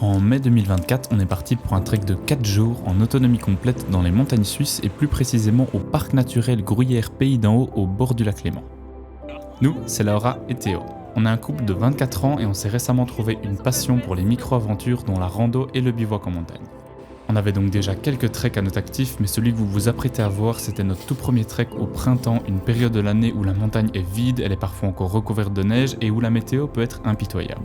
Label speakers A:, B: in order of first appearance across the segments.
A: En mai 2024, on est parti pour un trek de 4 jours en autonomie complète dans les montagnes suisses et plus précisément au parc naturel Gruyère Pays d'en Haut au bord du lac Léman. Nous, c'est Laura et Théo. On est un couple de 24 ans et on s'est récemment trouvé une passion pour les micro-aventures dont la rando et le bivouac en montagne. On avait donc déjà quelques treks à notre actif, mais celui que vous vous apprêtez à voir, c'était notre tout premier trek au printemps, une période de l'année où la montagne est vide, elle est parfois encore recouverte de neige et où la météo peut être impitoyable.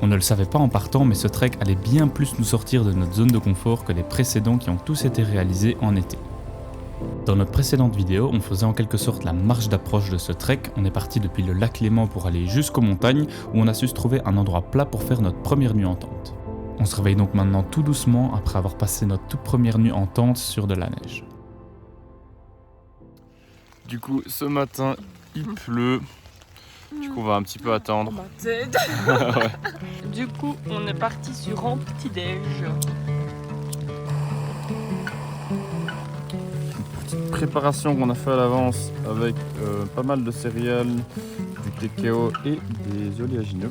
A: On ne le savait pas en partant, mais ce trek allait bien plus nous sortir de notre zone de confort que les précédents qui ont tous été réalisés en été. Dans notre précédente vidéo, on faisait en quelque sorte la marche d'approche de ce trek. On est parti depuis le lac Léman pour aller jusqu'aux montagnes, où on a su se trouver un endroit plat pour faire notre première nuit en tente. On se réveille donc maintenant tout doucement après avoir passé notre toute première nuit en tente sur de la neige.
B: Du coup, ce matin, il pleut. Du coup, on va un petit peu attendre.
C: Ouais. Du coup, on est parti sur un petit-déj.
B: Petite préparation qu'on a fait à l'avance avec pas mal de céréales, du cacao et des oléagineux.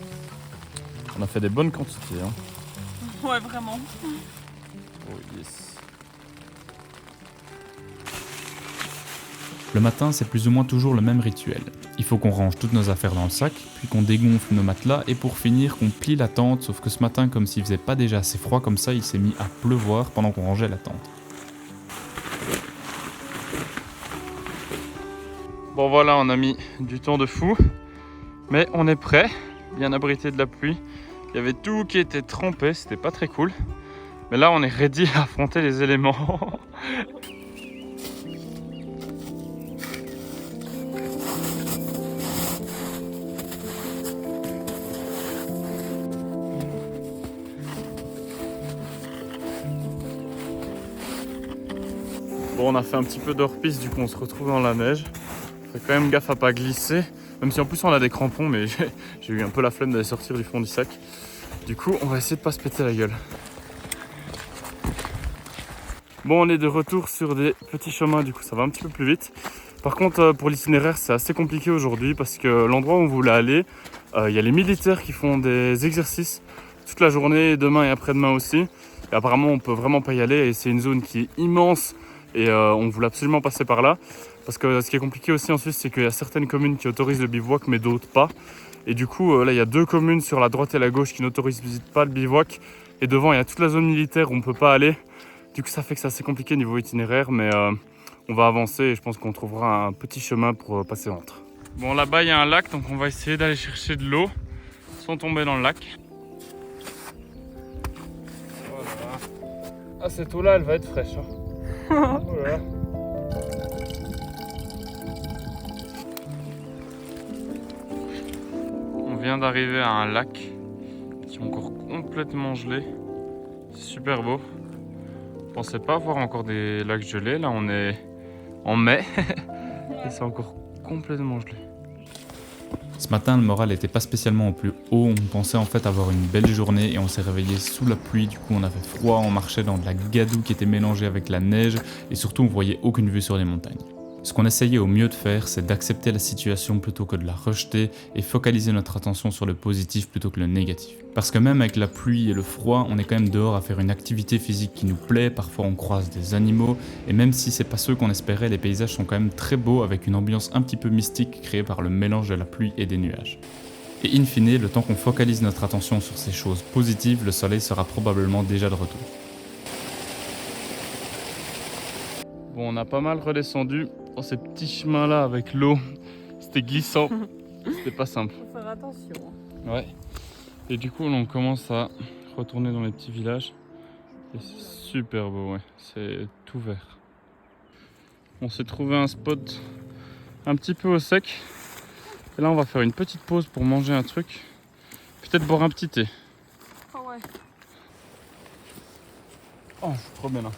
B: On a fait des bonnes quantités. Hein.
C: Ouais, vraiment.
B: Oh yes.
A: Le matin, c'est plus ou moins toujours le même rituel. Il faut qu'on range toutes nos affaires dans le sac, puis qu'on dégonfle nos matelas et pour finir qu'on plie la tente, sauf que ce matin, comme s'il faisait pas déjà assez froid comme ça, il s'est mis à pleuvoir pendant qu'on rangeait la tente.
B: Bon voilà, on a mis du temps de fou, mais on est prêt, bien abrité de la pluie. Il y avait tout qui était trempé, c'était pas très cool. Mais là, on est ready à affronter les éléments. Bon, on a fait un petit peu d'hors-piste, du coup on se retrouve dans la neige. Fait quand même gaffe à pas glisser, même si en plus on a des crampons, mais j'ai eu un peu la flemme d'aller sortir du fond du sac. Du coup, on va essayer de pas se péter la gueule. Bon, on est de retour sur des petits chemins, du coup ça va un petit peu plus vite. Par contre, pour l'itinéraire, c'est assez compliqué aujourd'hui parce que l'endroit où on voulait aller, il y a les militaires qui font des exercices toute la journée, demain et après-demain aussi. Et apparemment, on peut vraiment pas y aller et c'est une zone qui est immense. Et on voulait absolument passer par là. Parce que ce qui est compliqué aussi en Suisse, c'est qu'il y a certaines communes qui autorisent le bivouac, mais d'autres pas. Et du coup, là, il y a 2 communes sur la droite et la gauche qui n'autorisent pas le bivouac. Et devant, il y a toute la zone militaire où on ne peut pas aller. Du coup, ça fait que c'est assez compliqué niveau itinéraire, mais on va avancer et je pense qu'on trouvera un petit chemin pour passer entre. Bon, là-bas, il y a un lac, donc on va essayer d'aller chercher de l'eau sans tomber dans le lac. Voilà. Ah, cette eau-là, elle va être fraîche. Hein. Voilà. On vient d'arriver à un lac qui est encore complètement gelé. C'est super beau. Je pensais pas voir encore des lacs gelés. Là, on est en mai et c'est encore complètement gelé.
A: Ce matin, le moral n'était pas spécialement au plus haut, on pensait en fait avoir une belle journée et on s'est réveillé sous la pluie, du coup on avait froid, on marchait dans de la gadoue qui était mélangée avec la neige et surtout on voyait aucune vue sur les montagnes. Ce qu'on essayait au mieux de faire, c'est d'accepter la situation plutôt que de la rejeter et focaliser notre attention sur le positif plutôt que le négatif. Parce que même avec la pluie et le froid, on est quand même dehors à faire une activité physique qui nous plaît, parfois on croise des animaux, et même si c'est pas ceux qu'on espérait, les paysages sont quand même très beaux avec une ambiance un petit peu mystique créée par le mélange de la pluie et des nuages. Et in fine, le temps qu'on focalise notre attention sur ces choses positives, le soleil sera probablement déjà de retour.
B: Bon, on a pas mal redescendu dans ces petits chemins-là avec l'eau. C'était glissant, c'était pas simple.
C: Faut faire attention.
B: Ouais. Et du coup, on commence à retourner dans les petits villages. Et c'est super beau, ouais. C'est tout vert. On s'est trouvé un spot un petit peu au sec. Et là, on va faire une petite pause pour manger un truc. Peut-être boire un petit thé.
C: Ah ouais.
B: Oh, c'est trop bien là.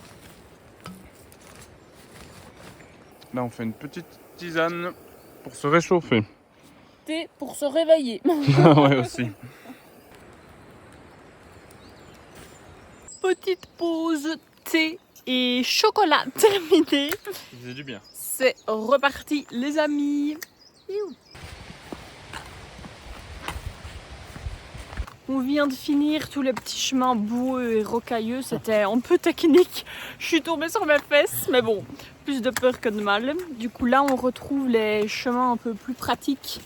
B: Là, on fait une petite tisane pour se réchauffer.
C: Thé pour se réveiller.
B: Ouais, aussi.
C: Petite pause thé et chocolat terminé.
B: Ça faisait du bien.
C: C'est reparti les amis. On vient de finir tous les petits chemins boueux et rocailleux, c'était un peu technique. Je suis tombée sur mes fesses, mais bon, plus de peur que de mal. Du coup là on retrouve les chemins un peu plus pratiques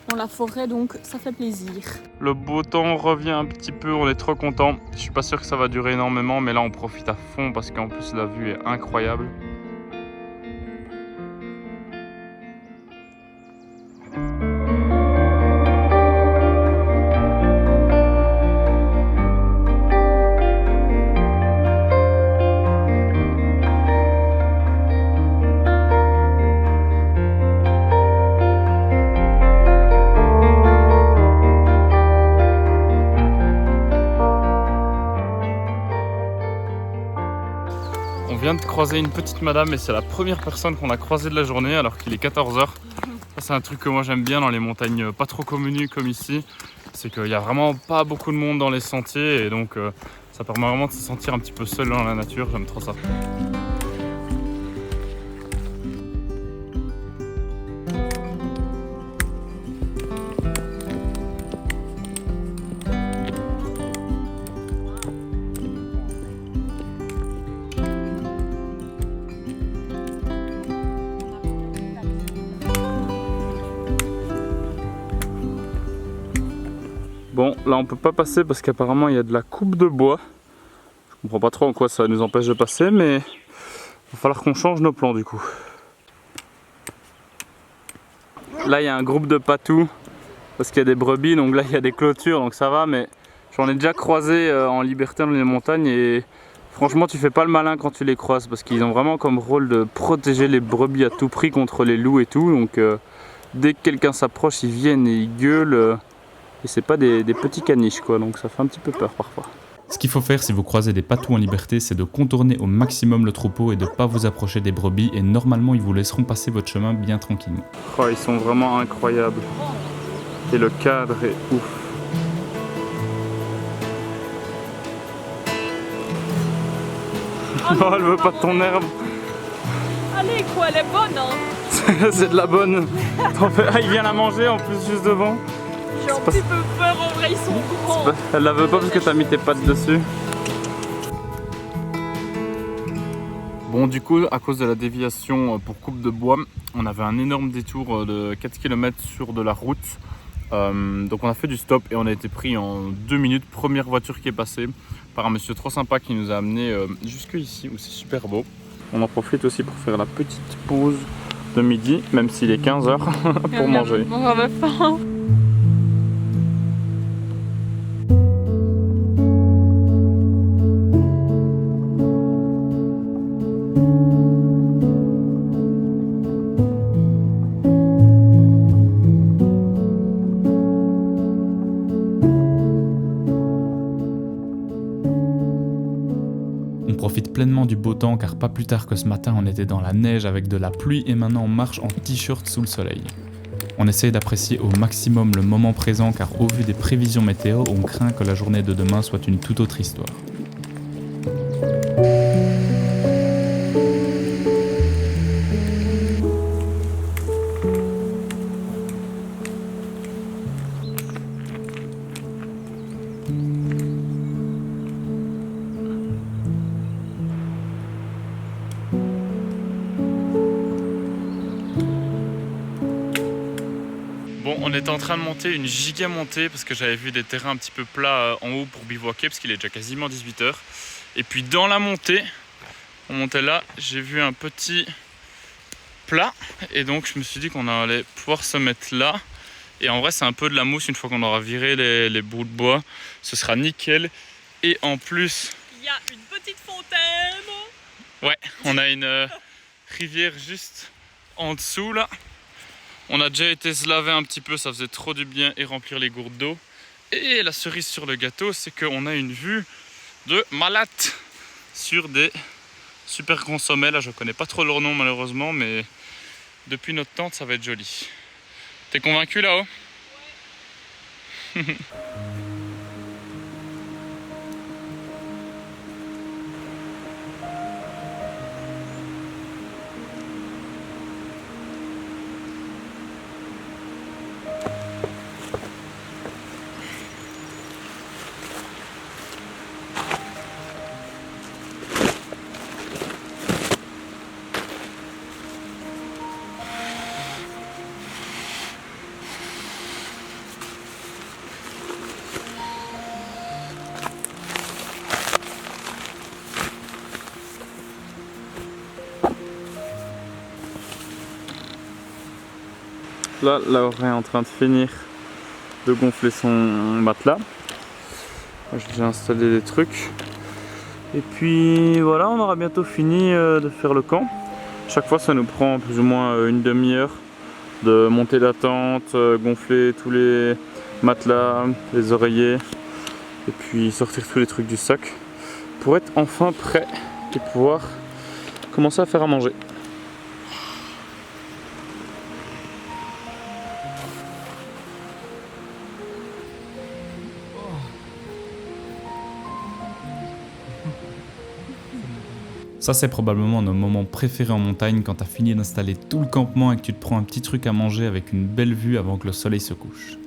C: dans la forêt, donc ça fait plaisir.
B: Le beau temps revient un petit peu, on est trop content. Je suis pas sûr que ça va durer énormément, mais là on profite à fond parce qu'en plus la vue est incroyable. On vient de croiser une petite madame et c'est la première personne qu'on a croisée de la journée alors qu'il est 14 h. C'est un truc que moi j'aime bien dans les montagnes pas trop communes comme ici. C'est qu'il n'y a vraiment pas beaucoup de monde dans les sentiers et donc ça permet vraiment de se sentir un petit peu seul dans la nature. J'aime trop ça. Bon, là on peut pas passer parce qu'apparemment il y a de la coupe de bois. Je comprends pas trop en quoi ça nous empêche de passer, mais il va falloir qu'on change nos plans du coup. Là il y a un groupe de patous parce qu'il y a des brebis, donc là il y a des clôtures, donc ça va, mais j'en ai déjà croisé en liberté dans les montagnes et franchement tu fais pas le malin quand tu les croises parce qu'ils ont vraiment comme rôle de protéger les brebis à tout prix contre les loups et tout, donc dès que quelqu'un s'approche ils viennent et ils gueulent. Et c'est pas des petits caniches quoi, donc ça fait un petit peu peur parfois.
A: Ce qu'il faut faire si vous croisez des patous en liberté, c'est de contourner au maximum le troupeau et de ne pas vous approcher des brebis, et normalement ils vous laisseront passer votre chemin bien tranquillement.
B: Oh, ils sont vraiment incroyables. Et le cadre est ouf.
C: Oh,
B: non, elle veut pas de ton herbe.
C: Allez quoi, elle est bonne hein.
B: C'est de la bonne. Ah, il vient la manger en plus juste devant.
C: J'ai un petit peu peur, en vrai ils sont grands.
B: Elle la veut pas parce que t'as mis tes pattes dessus. Bon du coup à cause de la déviation pour coupe de bois, on avait un énorme détour de 4 km sur de la route. Donc on a fait du stop et on a été pris en 2 minutes. Première voiture qui est passée par un monsieur trop sympa qui nous a amené jusque ici où c'est super beau. On en profite aussi pour faire la petite pause de midi, même s'il est 15 h pour manger.
C: On avait faim.
A: On profite pleinement du beau temps car pas plus tard que ce matin on était dans la neige avec de la pluie et maintenant on marche en t-shirt sous le soleil. On essaye d'apprécier au maximum le moment présent car au vu des prévisions météo, on craint que la journée de demain soit une toute autre histoire.
B: Bon, on était en train de monter une giga montée parce que j'avais vu des terrains un petit peu plats en haut pour bivouaquer parce qu'il est déjà quasiment 18 h. Et puis dans la montée, on montait là, j'ai vu un petit plat et donc je me suis dit qu'on allait pouvoir se mettre là. Et en vrai c'est un peu de la mousse une fois qu'on aura viré les bouts de bois, ce sera nickel. Et en plus,
C: il y a une petite fontaine.
B: Ouais, on a une rivière juste en dessous là. On a déjà été se laver un petit peu, ça faisait trop du bien, et remplir les gourdes d'eau. Et la cerise sur le gâteau, c'est qu'on a une vue de malade sur des super grands sommets. Là, je connais pas trop leur nom malheureusement, mais depuis notre tente, ça va être joli. T'es convaincu là-haut? Ouais. Là, Laura est en train de finir de gonfler son matelas. Moi, j'ai déjà installé des trucs. Et puis voilà, on aura bientôt fini de faire le camp. Chaque fois, ça nous prend plus ou moins une demi-heure de monter la tente, gonfler tous les matelas, les oreillers et puis sortir tous les trucs du sac pour être enfin prêt et pouvoir commencer à faire à manger.
A: Ça, c'est probablement nos moments préférés en montagne quand t'as fini d'installer tout le campement et que tu te prends un petit truc à manger avec une belle vue avant que le soleil se couche.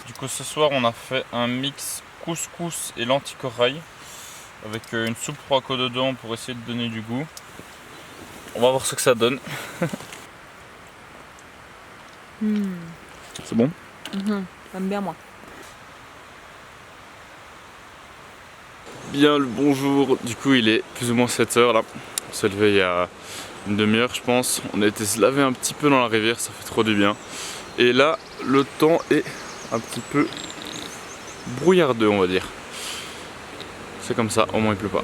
B: Du coup, ce soir, on a fait un mix couscous et lentilles corail avec une soupe roco dedans pour essayer de donner du goût. On va voir ce que ça donne. C'est bon?
C: J'aime bien moi.
B: Bien le bonjour, du coup il est plus ou moins 7h là. On s'est levé il y a une demi-heure je pense. On a été se laver un petit peu dans la rivière, ça fait trop du bien. Et là, le temps est un petit peu brouillardeux on va dire. C'est comme ça, au moins il pleut pas.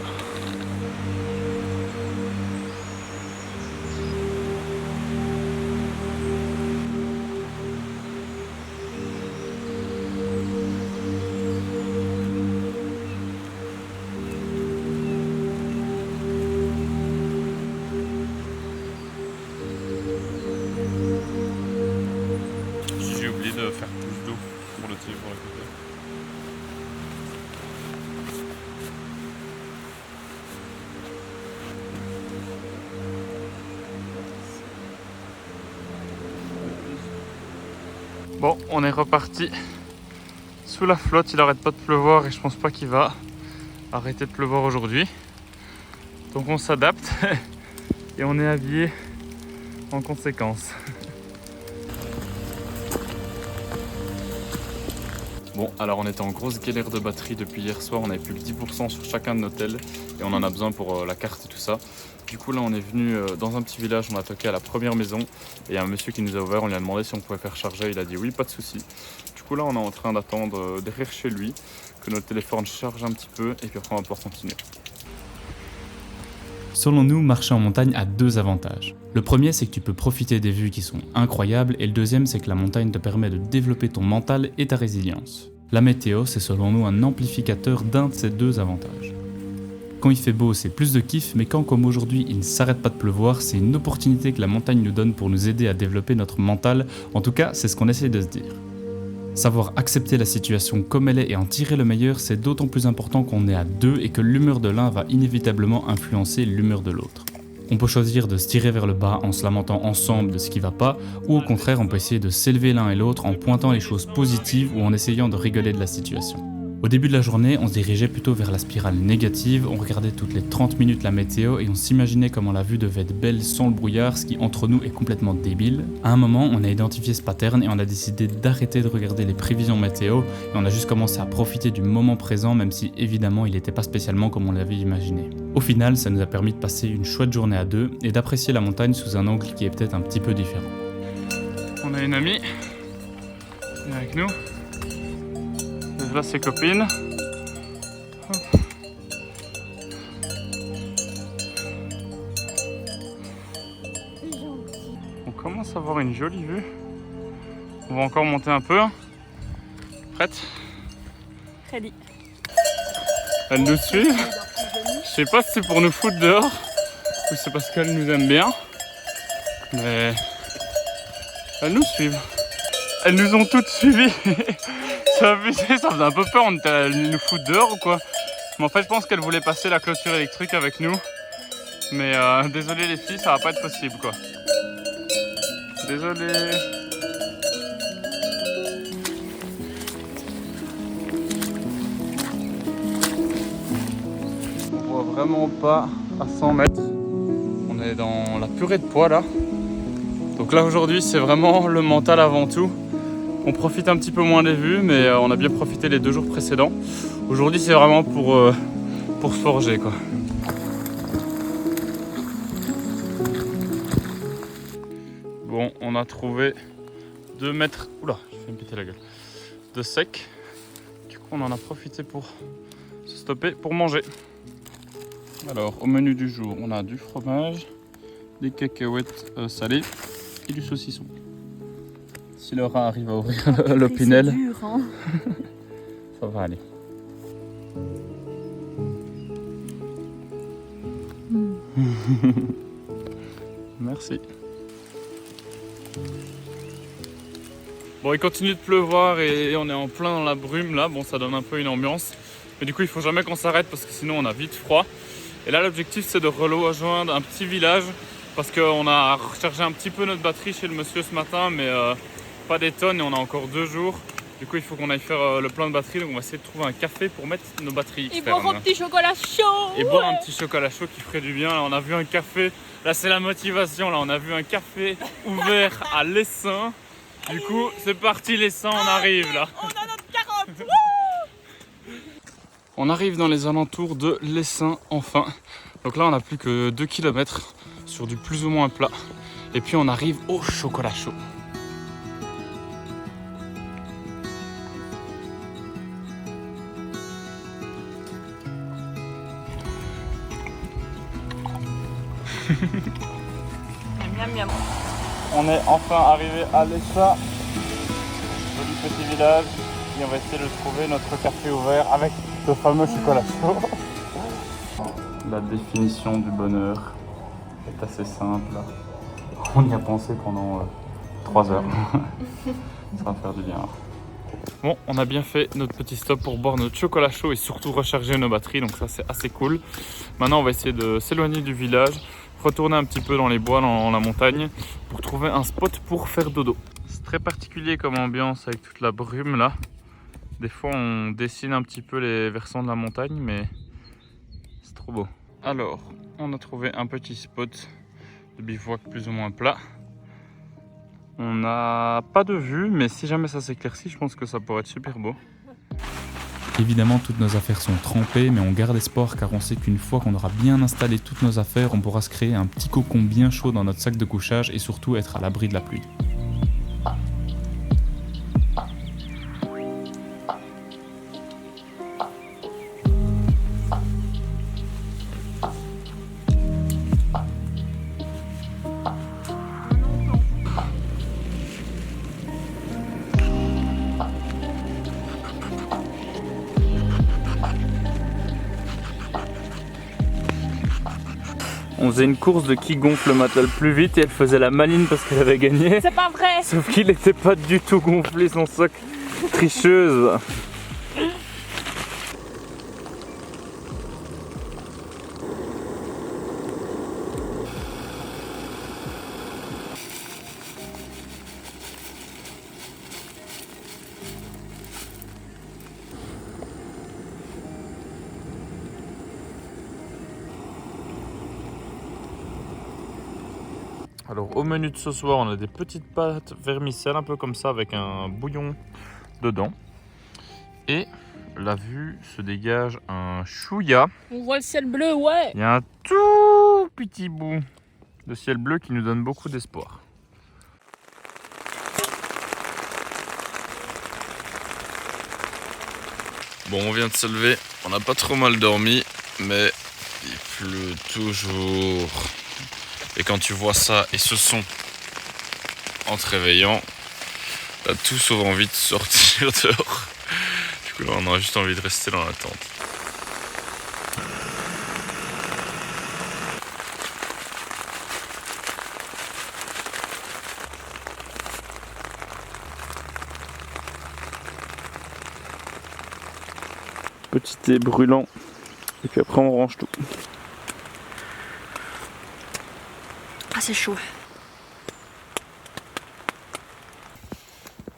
B: J'ai oublié de faire plus d'eau pour le thé pour la côté. Bon, on est reparti sous la flotte, il arrête pas de pleuvoir et je pense pas qu'il va arrêter de pleuvoir aujourd'hui. Donc on s'adapte et on est habillé en conséquence. Bon, alors on était en grosse galère de batterie depuis hier soir, on avait plus que 10% sur chacun de nos tels et on en a besoin pour la carte et tout ça. Du coup là on est venu dans un petit village, on a toqué à la première maison et il y a un monsieur qui nous a ouvert, on lui a demandé si on pouvait faire charger, il a dit oui, pas de souci. Du coup là on est en train d'attendre derrière chez lui que notre téléphone charge un petit peu et puis après on va pouvoir continuer.
A: Selon nous, marcher en montagne a deux avantages. Le premier, c'est que tu peux profiter des vues qui sont incroyables, et le deuxième, c'est que la montagne te permet de développer ton mental et ta résilience. La météo, c'est selon nous un amplificateur d'un de ces deux avantages. Quand il fait beau, c'est plus de kiff, mais quand comme aujourd'hui, il ne s'arrête pas de pleuvoir, c'est une opportunité que la montagne nous donne pour nous aider à développer notre mental. En tout cas, c'est ce qu'on essaie de se dire. Savoir accepter la situation comme elle est et en tirer le meilleur, c'est d'autant plus important qu'on est à deux et que l'humeur de l'un va inévitablement influencer l'humeur de l'autre. On peut choisir de se tirer vers le bas en se lamentant ensemble de ce qui va pas, ou au contraire on peut essayer de s'élever l'un et l'autre en pointant les choses positives ou en essayant de rigoler de la situation. Au début de la journée, on se dirigeait plutôt vers la spirale négative, on regardait toutes les 30 minutes la météo et on s'imaginait comment la vue devait être belle sans le brouillard, ce qui entre nous est complètement débile. À un moment, on a identifié ce pattern et on a décidé d'arrêter de regarder les prévisions météo et on a juste commencé à profiter du moment présent, même si évidemment il n'était pas spécialement comme on l'avait imaginé. Au final, ça nous a permis de passer une chouette journée à deux et d'apprécier la montagne sous un angle qui est peut-être un petit peu différent.
B: On a une amie qui est avec nous. Là ses copines. Hop. On commence à avoir une jolie vue. On va encore monter un peu. Prête?
C: Ready.
B: Elles nous suivent. Je sais pas si c'est pour nous foutre dehors ou c'est parce qu'elles nous aiment bien. Mais elles nous suivent. Elles nous ont toutes suivies. Ça faisait un peu peur, on était allés nous foutre dehors ou quoi. Mais en fait je pense qu'elle voulait passer la clôture électrique avec nous. Mais désolé les filles, ça va pas être possible quoi. Désolé. On voit vraiment pas à 100 mètres. On est dans la purée de pois là. Donc là aujourd'hui c'est vraiment le mental avant tout. On profite un petit peu moins des vues, mais on a bien profité les 2 jours précédents. Aujourd'hui c'est vraiment pour se forger quoi. Bon, on a trouvé 2 mètres, oula, je vais me péter la gueule, de sec. Du coup, on en a profité pour se stopper pour manger. Alors, au menu du jour, on a du fromage, des cacahuètes salées et du saucisson. Si Laura arrive à ouvrir l'opinel,
C: c'est dur, hein.
B: ça va aller. Merci. Bon, il continue de pleuvoir et on est en plein dans la brume là. Bon, ça donne un peu une ambiance. Mais du coup, il faut jamais qu'on s'arrête parce que sinon on a vite froid. Et là, l'objectif c'est de rejoindre un petit village parce qu'on a rechargé un petit peu notre batterie chez le monsieur ce matin, mais pas des tonnes et on a encore 2 jours. Du coup, il faut qu'on aille faire le plein de batterie. Donc, on va essayer de trouver un café pour mettre nos batteries externes.
C: Et boire un petit chocolat chaud.
B: Et boire un petit chocolat chaud qui ferait du bien. Là, on a vu un café. Là, c'est la motivation. Là, on a vu un café ouvert à l'Essin. Du coup, c'est parti l'Essin, on arrive là.
C: On a notre carotte.
B: On arrive dans les alentours de l'Essin enfin. Donc là, on n'a plus que 2 km sur du plus ou moins plat. Et puis, on arrive au chocolat chaud.
C: Miam, miam.
B: On est enfin arrivé à l'Essin, joli petit village, et on va essayer de trouver notre café ouvert avec le fameux chocolat chaud. La définition du bonheur est assez simple. On y a pensé pendant 3 heures. Ça va faire du bien. Bon, on a bien fait notre petit stop pour boire notre chocolat chaud et surtout recharger nos batteries, donc ça c'est assez cool. Maintenant on va essayer de s'éloigner du village, retourner un petit peu dans les bois, dans la montagne, pour trouver un spot pour faire dodo. C'est très particulier comme ambiance avec toute la brume là. Des fois on dessine un petit peu les versants de la montagne, mais c'est trop beau. Alors, on a trouvé un petit spot de bivouac plus ou moins plat. On n'a pas de vue, mais si jamais ça s'éclaircit, je pense que ça pourrait être super beau.
A: Évidemment, toutes nos affaires sont trempées, mais on garde espoir car on sait qu'une fois qu'on aura bien installé toutes nos affaires, on pourra se créer un petit cocon bien chaud dans notre sac de couchage et surtout être à l'abri de la pluie.
B: On faisait une course de qui gonfle le matelas le plus vite et elle faisait la maline parce qu'elle avait gagné.
C: C'est pas vrai.
B: Sauf qu'il n'était pas du tout gonflé son sac. Tricheuse. Alors au menu de ce soir, on a des petites pâtes vermicelles, un peu comme ça, avec un bouillon dedans. Et la vue se dégage un chouïa.
C: On voit le ciel bleu, ouais.
B: Il y a un tout petit bout de ciel bleu qui nous donne beaucoup d'espoir. Bon, on vient de se lever, on n'a pas trop mal dormi, mais il pleut toujours. Et quand tu vois ça et ce son en te réveillant, t'as tout sauf envie de sortir dehors. Du coup là on a juste envie de rester dans la tente. Petit thé brûlant et puis après on range tout.
C: Ah, c'est chaud.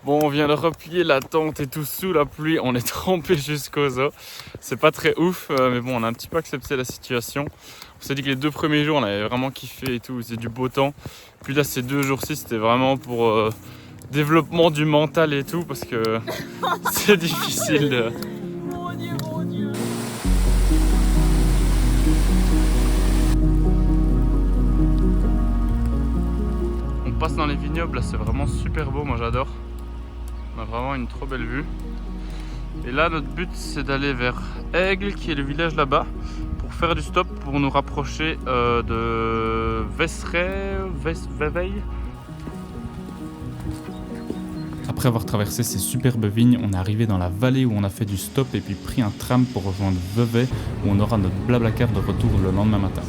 B: Bon, on vient de replier la tente et tout sous la pluie, on est trempé jusqu'aux os. C'est pas très ouf, mais bon, on a un petit peu accepté la situation. On s'est dit que les 2 premiers jours, on avait vraiment kiffé et tout, c'est du beau temps. Puis là, ces 2 jours-ci, c'était vraiment pour développement du mental et tout, parce que c'est difficile de...
C: Mon Dieu.
B: On passe dans les vignobles, là c'est vraiment super beau, moi j'adore. On a vraiment une trop belle vue. Et là notre but c'est d'aller vers Aigle, qui est le village là-bas, pour faire du stop, pour nous rapprocher de Veveil.
A: Après avoir traversé ces superbes vignes, on est arrivé dans la vallée où on a fait du stop et puis pris un tram pour rejoindre Vevey, où on aura notre Blablacar de retour le lendemain matin.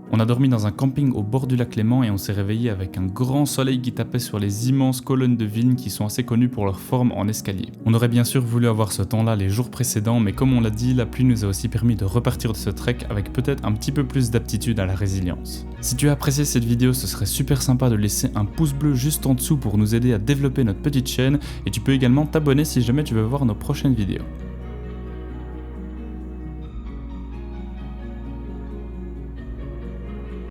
A: On a dormi dans un camping au bord du lac Léman et on s'est réveillé avec un grand soleil qui tapait sur les immenses colonnes de vignes qui sont assez connues pour leur forme en escalier. On aurait bien sûr voulu avoir ce temps-là les jours précédents, mais comme on l'a dit, la pluie nous a aussi permis de repartir de ce trek avec peut-être un petit peu plus d'aptitude à la résilience. Si tu as apprécié cette vidéo, ce serait super sympa de laisser un pouce bleu juste en dessous pour nous aider à développer notre petite chaîne, et tu peux également t'abonner si jamais tu veux voir nos prochaines vidéos.